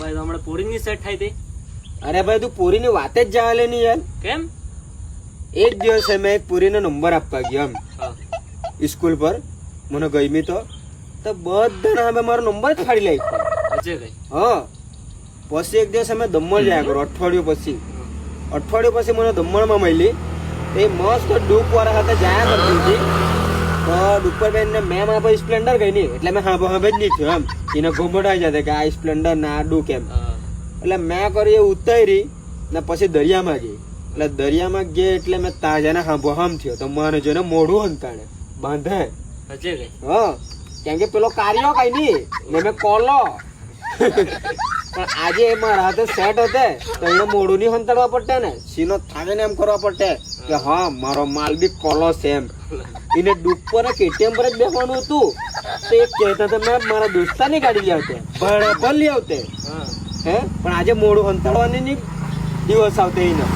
ભાઈ હમણાં પોરીની સેટ થાય તે અરે ભાઈ તું પૂરીની વાત જ જવા લે નહીં યાર. કેમ? એક દિવસ મેં એક પૂરીનો નંબર આપવા ગયો હા. એમ સ્કૂલ પર, મને ગમી તો બધાને અમે મારો નંબર જ ફાડી નાખ્યો. અજય કઈ હા, પછી એક દિવસ અમે દમણ જયા કરો અઠવાડિયું પછી મને દમણમાં મળી. એ મસ્ત ડૂક વાળા સાથે જયા કરતી હતી. તો ડુપર બેન ને મેં મારા પર સ્પ્લેન્ડર ગઈ નહીં એટલે મેં હા જ નહીં થયો એમ. એને ઘોમડાઈ જતા કે આ સ્પ્લેન્ડર ના આ ડૂક એમ. એટલે મેં કરી એ ઉતારી ને પછી દરિયામાં ગઈ. એટલે દરિયામાં ગઈ એટલે મેં તાજાને હામ થયો તો મને જોઈને મોઢું હંતાણે બાંધે. અજય કઈ હા, કેમ કે પેલો કાર્યો કઈ નહીં ને મેં કોલો. પણ આજે મારા હાથે સેટ હતે તો એને મોઢું ની હંતાડવા પડતે ને, સીનો થાકે ને એમ કરવા પડતે કે હા મારો માલ બી કોલો છે એમ. એને ડૂબ પર કેટીએમ પર જ બેસવાનું હતું તો એક કહેતા તો મેં મારા દોસ્તાની ગાડી લઈ આવતે, ભાડા પર લઈ આવતે. હે પણ આજે મોઢું હંતાડવાની નહીં દિવસ આવતે એને.